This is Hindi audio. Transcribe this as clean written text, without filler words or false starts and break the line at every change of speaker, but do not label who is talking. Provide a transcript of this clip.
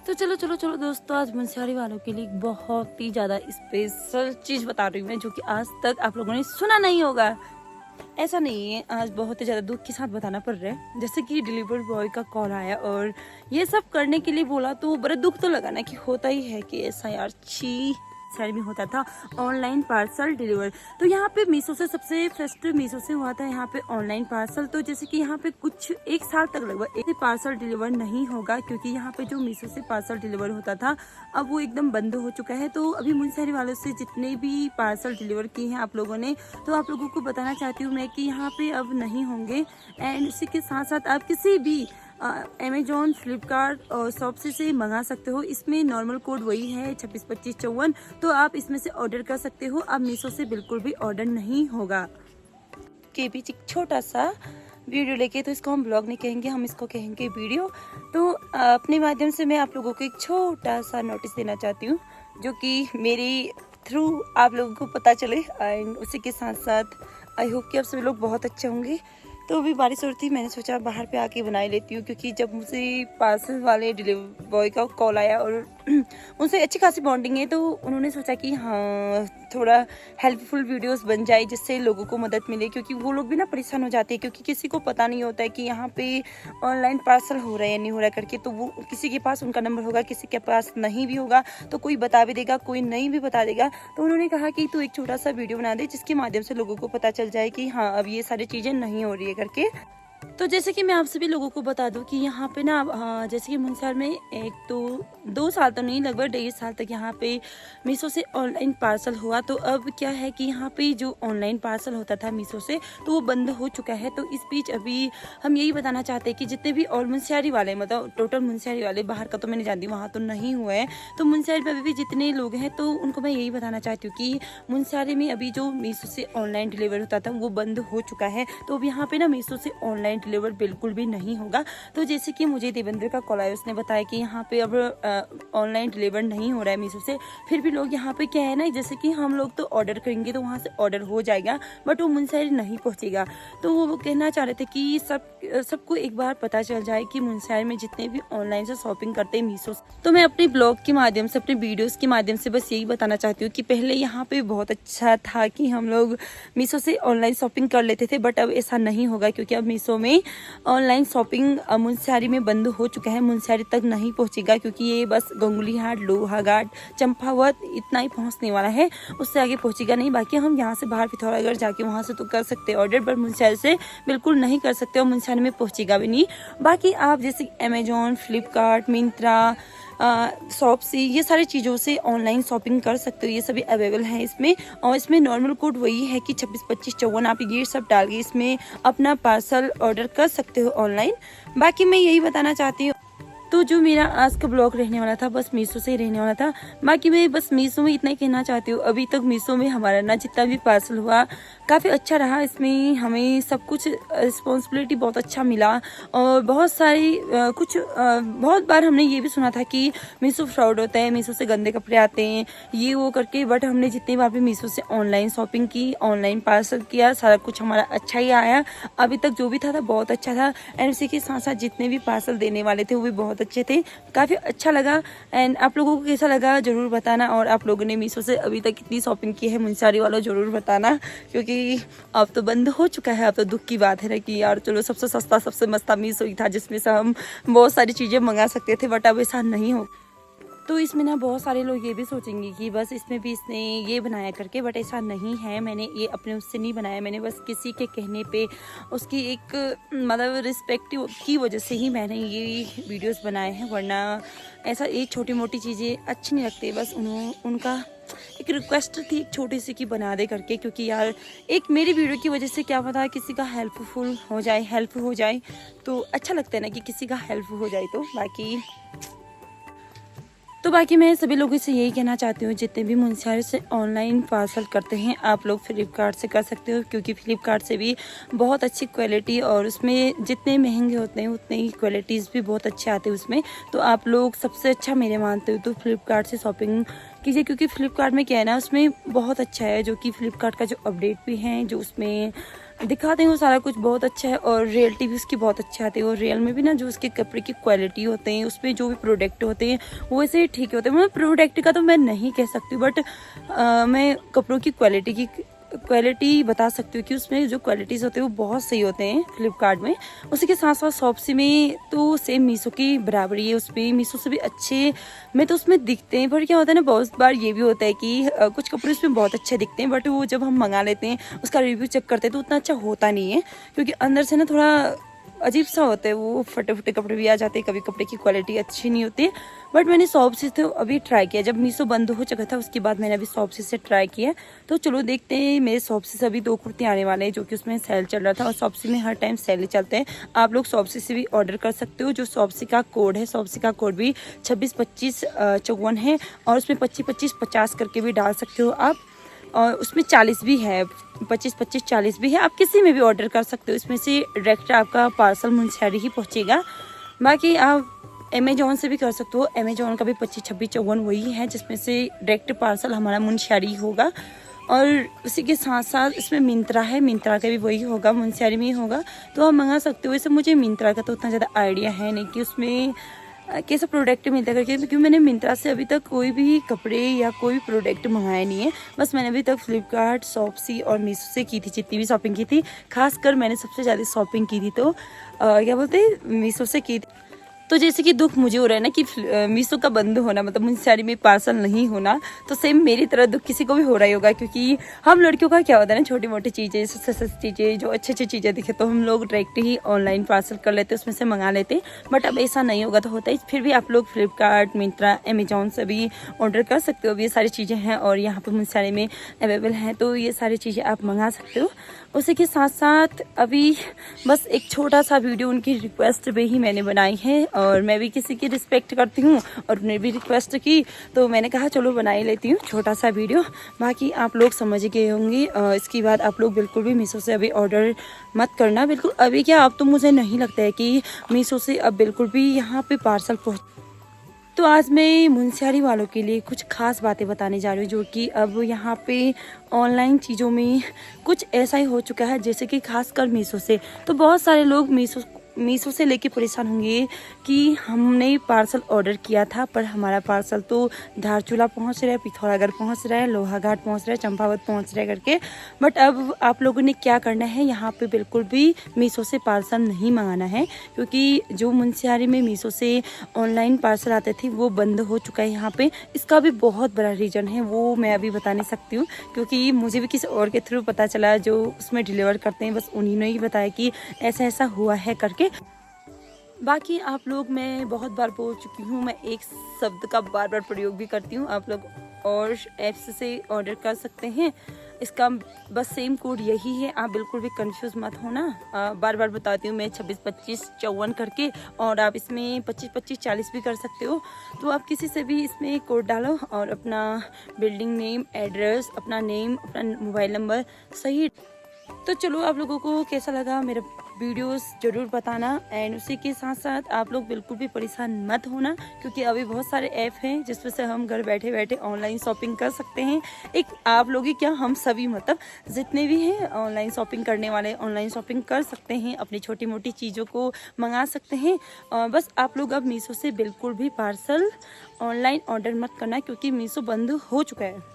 तो चलो चलो चलो दोस्तों, आज मुंशियारी वालों के लिए एक बहुत ही ज़्यादा स्पेशल चीज़ बता रही हूँ मैं, जो कि आज तक आप लोगों ने सुना नहीं होगा। ऐसा नहीं है, आज बहुत ही ज़्यादा दुख के साथ बताना पड़ रहा है। जैसे कि डिलीवरी बॉय का कॉल आया और ये सब करने के लिए बोला, तो बड़ा दुख तो लगा ना कि होता ही है कि ऐसा यार, छी शहर में होता था ऑनलाइन पार्सल डिलीवर। तो यहाँ पे मीशो से सबसे फर्स्ट मीशो से हुआ था यहाँ पे ऑनलाइन पार्सल। तो जैसे कि यहाँ पे कुछ एक साल तक लगभग एक पार्सल डिलीवर नहीं होगा, क्योंकि यहाँ पे जो मीशो से पार्सल डिलीवर होता था अब वो एकदम बंद हो चुका है। तो अभी मुंशियारी वालों से जितने भी पार्सल डिलीवर किए हैं आप लोगों ने, तो आप लोगों को बताना चाहती हूँ मैं कि यहाँ पे अब नहीं होंगे। एंड इसी के साथ साथ आप किसी भी अमेजोन, फ्लिपकार्ट और शॉप्सी से मंगा सकते हो। इसमें नॉर्मल कोड वही है 262554, तो आप इसमें से ऑर्डर कर सकते हो। अब मीशो से बिल्कुल भी ऑर्डर नहीं होगा। के बीच एक छोटा सा वीडियो लेके, तो इसको हम ब्लॉग नहीं कहेंगे, हम इसको कहेंगे वीडियो। तो अपने माध्यम से मैं आप लोगों को एक छोटा सा नोटिस देना चाहती हूँ, जो कि मेरी थ्रू आप लोगों को पता चले। एंड उसी के साथ साथ आई होप कि आप सभी लोग बहुत अच्छे होंगे। तो अभी बारिश हो रही थी, मैंने सोचा बाहर पे आके बना लेती हूँ, क्योंकि जब मुझे पार्सल वाले डिलीवरी बॉय का कॉल आया और उनसे अच्छी खासी बॉन्डिंग है, तो उन्होंने सोचा कि हाँ थोड़ा हेल्पफुल वीडियोस बन जाए जिससे लोगों को मदद मिले, क्योंकि वो लोग भी ना परेशान हो जाते हैं, क्योंकि किसी को पता नहीं होता है कि यहाँ पे ऑनलाइन पार्सल हो रहा है या नहीं हो रहा है करके। तो वो किसी के पास उनका नंबर होगा, किसी के पास नहीं भी होगा, तो कोई बता भी देगा, कोई नहीं भी बता देगा। तो उन्होंने कहा कि तू एक छोटा सा वीडियो बना दे जिसके माध्यम से लोगों को पता चल जाए कि हाँ अब ये सारी चीज़ें नहीं हो रही है करके। तो जैसे कि मैं आप सभी लोगों को बता दूं कि यहाँ पे ना जैसे कि मुंशियार में एक तो 2 साल तो नहीं, लगभग 1.5 साल तक यहाँ पे मीशो से ऑनलाइन पार्सल हुआ। तो अब क्या है कि यहाँ पे जो ऑनलाइन पार्सल होता था मीशो से, तो वो बंद हो चुका है। तो इस बीच अभी हम यही बताना चाहते हैं कि जितने भी और मुंशियारी वाले, मतलब टोटल मुंशियारी वाले, बाहर का तो मैं नहीं जानती, वहाँ तो नहीं हुआ है, तो मुंशियारी में अभी भी जितने लोग हैं, तो उनको मैं यही बताना चाहती हूँ कि मुंशियारी में अभी जो मीशो से ऑनलाइन डिलीवर होता था वो बंद हो चुका है। तो अब यहाँ पे ना मीशो से ऑनलाइन डिलीवर बिल्कुल भी नहीं होगा। तो जैसे कि मुझे देवेंद्र का कॉल आया, उसने बताया कि यहाँ पे अब ऑनलाइन डिलीवर नहीं हो रहा है मीशो से। फिर भी लोग यहाँ पे क्या है ना, जैसे कि हम लोग तो ऑर्डर करेंगे तो वहाँ से ऑर्डर हो जाएगा, बट वो मुंशियारी नहीं पहुँचेगा। तो वो कहना चाह रहे थे कि सबको एक बार पता चल जाए कि मुंशियारी में जितने भी ऑनलाइन से शॉपिंग करते हैं मीशो से। तो मैं अपने ब्लॉग के माध्यम से, अपने वीडियोस के माध्यम से बस यही बताना चाहती हूँ कि पहले यहाँ पे बहुत अच्छा था कि हम लोग मीशो से ऑनलाइन शॉपिंग कर लेते थे, बट अब ऐसा नहीं होगा, क्योंकि अब मीशो में ऑनलाइन शॉपिंग मुंशियारी में बंद हो चुका है। मुंशियारी तक नहीं पहुंचेगा, क्योंकि ये बस गंगुली हाट, लोहाघाट, चंपावत इतना ही पहुंचने वाला है, उससे आगे पहुंचेगा नहीं। बाकी हम यहाँ से बाहर पिथौरागढ़ जाके वहाँ से तो कर सकते हैं ऑर्डर, पर मुंशियारी से बिल्कुल नहीं कर सकते और मुंशियारी में पहुंचेगा भी नहीं। बाकी आप जैसे अमेजोन, फ्लिपकार्ट, मिंत्रा, शॉप्सी, ये सारी चीज़ों से ऑनलाइन शॉपिंग कर सकते हो, ये सभी अवेलेबल हैं इसमें। और इसमें नॉर्मल कोड वही है कि 262554, आप ये सब डाल के इसमें अपना पार्सल ऑर्डर कर सकते हो ऑनलाइन। बाकी मैं यही बताना चाहती हूँ। तो जो मेरा आज का ब्लॉग रहने वाला था बस मीशो से ही रहने वाला था। बाकी मैं बस मीशो में इतना ही कहना चाहती हूँ, अभी तक मीशो में हमारा ना जितना भी पार्सल हुआ काफ़ी अच्छा रहा। इसमें हमें सब कुछ रिस्पॉन्सिबिलिटी बहुत अच्छा मिला, और बहुत सारी बहुत बार हमने ये भी सुना था कि मीशो फ्रॉड होता है, मीशो से गंदे कपड़े आते हैं, ये वो करके। बट हमने जितनी बार भी मीशो से ऑनलाइन शॉपिंग की, ऑनलाइन पार्सल किया, सारा कुछ हमारा अच्छा ही आया। अभी तक जो भी था बहुत अच्छा था। एंड उसी के साथ साथ जितने भी पार्सल देने वाले थे वो भी बहुत अच्छे थे, काफ़ी अच्छा लगा। एंड आप लोगों को कैसा लगा ज़रूर बताना, और आप लोगों ने मीशो से अभी तक कितनी शॉपिंग की है मुंशियारी वालों ज़रूर बताना, क्योंकि अब तो बंद हो चुका है। अब तो दुख की बात है ना कि यार चलो सबसे सस्ता सबसे मस्ता मीशो ही था, जिसमें से हम बहुत सारी चीज़ें मंगा सकते थे, बट अब ऐसा नहीं हो। तो इसमें ना बहुत सारे लोग ये भी सोचेंगे कि बस इसमें भी इसने ये बनाया करके, बट ऐसा नहीं है। मैंने ये अपने उससे नहीं बनाया, मैंने बस किसी के कहने पे, उसकी एक मतलब रिस्पेक्टिव की वजह से ही मैंने ये वीडियोस बनाए हैं, वरना ऐसा ये छोटी मोटी चीज़ें अच्छी नहीं लगती। बस उनका एक रिक्वेस्ट थी एक छोटी सी कि बना दे करके, क्योंकि यार एक मेरी वीडियो की वजह से क्या पता किसी का हेल्पफुल हो जाए, हेल्प हो जाए, तो अच्छा लगता है ना कि किसी का हेल्प हो जाए। तो बाकी मैं सभी लोगों से यही कहना चाहती हूँ, जितने भी मुंशियारी से ऑनलाइन पार्सल करते हैं आप लोग फ्लिपकार्ट से कर सकते हो, क्योंकि फ्लिपकार्ट से भी बहुत अच्छी क्वालिटी, और उसमें जितने महंगे होते हैं उतने ही क्वालिटीज़ भी बहुत अच्छे आते हैं उसमें। तो आप लोग सबसे अच्छा मेरे मानते हो तो फ्लिपकार्ट से शॉपिंग कीजिए, क्योंकि फ्लिपकार्ट में क्या है ना, उसमें बहुत अच्छा है, जो कि फ्लिपकार्ट का जो अपडेट भी है, जो उसमें दिखाते हैं वो सारा कुछ बहुत अच्छा है और रियलिटी भी उसकी बहुत अच्छी आती है। और रियल में भी ना जो उसके कपड़े की क्वालिटी होते हैं, उसमें जो भी प्रोडक्ट होते हैं वो ऐसे ही ठीक होते हैं। मतलब प्रोडक्ट का तो मैं नहीं कह सकती, बट मैं कपड़ों की क्वालिटी बता सकती हूँ कि उसमें जो क्वालिटीज़ होते हैं वो बहुत सही होते हैं फ्लिपकार्ट में। उसी के साथ साथ शॉप्सी में तो सेम मीशो की बराबरी है, उसमें मीशो से भी अच्छे में तो उसमें दिखते हैं। पर क्या होता है ना, बहुत बार ये भी होता है कि कुछ कपड़े उसमें बहुत अच्छे दिखते हैं, बट वो जब हम मंगा लेते हैं उसका रिव्यू चेक करते हैं तो उतना अच्छा होता नहीं है, क्योंकि अंदर से ना थोड़ा अजीब सा होता है, वो फटे फटे कपड़े भी आ जाते हैं, कभी कपड़े की क्वालिटी अच्छी नहीं होती है। बट मैंने शॉप्सी से तो अभी ट्राई किया, जब मीशो बंद हो चुका था उसके बाद मैंने अभी शॉप्सी से ट्राई किया। तो चलो देखते हैं, मेरे शॉप्सी से अभी 2 कुर्ती आने वाले हैं जो कि उसमें सेल चल रहा था, और शॉप्सी में हर टाइम सेल ही चलते हैं। आप लोग शॉप्सी से भी ऑर्डर कर सकते हो। जो शॉप्सी का कोड है, शॉप्सी का कोड भी 262554 है, और उसमें 252550 करके भी डाल सकते हो आप। और उसमें 40 भी है, 25-25-40 भी है। आप किसी में भी ऑर्डर कर सकते हो, इसमें से डायरेक्ट आपका पार्सल मुंशियारी ही पहुंचेगा। बाकी आप अमेजोन से भी कर सकते हो, अमेजोन का भी 25-26-54 वही है, जिसमें से डायरेक्ट पार्सल हमारा मुंशियारी होगा। और उसी के साथ साथ इसमें मिंत्रा है, मिंत्रा का भी वही होगा, मुंशियारी में ही होगा, तो आप मंगा सकते हो। वैसे मुझे मिंत्रा का तो उतना ज़्यादा आइडिया है नहीं कि उसमें कैसा प्रोडक्ट मिलता है करके, क्योंकि मैंने मिंत्रा से अभी तक कोई भी कपड़े या कोई भी प्रोडक्ट मंगाया नहीं है। बस मैंने अभी तक फ्लिपकार्ट, शॉप्सी और मीशो से की थी जितनी भी शॉपिंग की थी। खासकर मैंने सबसे ज़्यादा शॉपिंग की थी तो क्या बोलते हैं, मीशो से की थी। तो जैसे कि दुख मुझे हो रहा है ना कि मीशो का बंद होना, मतलब मुंशियारी में पार्सल नहीं होना, तो सेम मेरी तरह दुख किसी को भी हो रहा ही होगा। क्योंकि हम लड़कियों का क्या होता है ना, छोटी मोटी चीज़ें, सस्ती चीज़ें, जो अच्छी अच्छी चीज़ें दिखे तो हम लोग डायरेक्ट ही ऑनलाइन पार्सल कर लेते, उसमें से मंगा लेते। बट अब ऐसा नहीं होगा तो होता है। फिर भी आप लोग फ्लिपकार्ट, मिंत्रा, अमेजोन से भी ऑर्डर कर सकते हो। अब ये सारी चीज़ें हैं और यहाँ पर मुंशियारी में अवेलेबल हैं, तो ये सारी चीज़ें आप मंगा सकते हो। उसी के साथ साथ अभी बस एक छोटा सा वीडियो उनकी रिक्वेस्ट पे ही मैंने बनाई है, और मैं भी किसी की रिस्पेक्ट करती हूँ और उन्हें भी रिक्वेस्ट की, तो मैंने कहा चलो बना ही लेती हूँ छोटा सा वीडियो। बाकी आप लोग समझ गए होंगे। इसके बाद आप लोग बिल्कुल भी मीशो से अभी ऑर्डर मत करना, बिल्कुल अभी क्या, अब तो मुझे नहीं लगता है कि मीशो से अब बिल्कुल भी यहाँ पे पार्सल पहुँच। तो आज मैं मुंशियारी वालों के लिए कुछ खास बातें बताने जा रही हूँ, जो कि अब यहाँ पे ऑनलाइन चीज़ों में कुछ ऐसा ही हो चुका है, जैसे कि खासकर मीशो से। तो बहुत सारे लोग मीशो से लेके परेशान होंगे कि हमने पार्सल ऑर्डर किया था पर हमारा पार्सल तो धारचूला पहुंच रहा है, पिथौरागढ़ पहुंच रहा है, लोहाघाट पहुंच रहा है, चंपावत पहुंच रहा है करके। बट अब आप लोगों ने क्या करना है, यहाँ पे बिल्कुल भी मीशो से पार्सल नहीं मंगाना है, क्योंकि जो मुंशियारी में मीशो से ऑनलाइन पार्सल आते थे वो बंद हो चुका है यहाँ पे। इसका भी बहुत बड़ा रीज़न है, वो मैं अभी बता नहीं सकती हूँ, क्योंकि मुझे भी किसी और के थ्रू पता चला जो उसमें डिलीवर करते हैं, बस उन्हीं ने ही बताया कि ऐसा ऐसा हुआ है करके। बाकी आप लोग, मैं बहुत बार बोल चुकी हूँ, मैं एक शब्द का बार बार प्रयोग भी करती हूँ, आप लोग और ऐप्स से ऑर्डर कर सकते हैं। इसका बस सेम कोड यही है, आप बिल्कुल भी कंफ्यूज मत होना। बार बार बताती हूँ मैं, 262554 करके, और आप इसमें 252540 भी कर सकते हो। तो आप किसी से भी इसमें कोड डालो और अपना बिल्डिंग नेम, एड्रेस, अपना नेम, अपना मोबाइल नंबर सही। तो चलो, आप लोगों को कैसा लगा मेरा वीडियोस ज़रूर बताना। एंड उसी के साथ साथ आप लोग बिल्कुल भी परेशान मत होना, क्योंकि अभी बहुत सारे ऐप हैं जिसमें से हम घर बैठे बैठे ऑनलाइन शॉपिंग कर सकते हैं। एक आप लोग ही क्या, हम सभी, मतलब जितने भी हैं ऑनलाइन शॉपिंग करने वाले, ऑनलाइन शॉपिंग कर सकते हैं, अपनी छोटी मोटी चीज़ों को मंगा सकते हैं। बस आप लोग अब मीशो से बिल्कुल भी पार्सल ऑनलाइन ऑर्डर मत करना, क्योंकि मीशो बंद हो चुका है।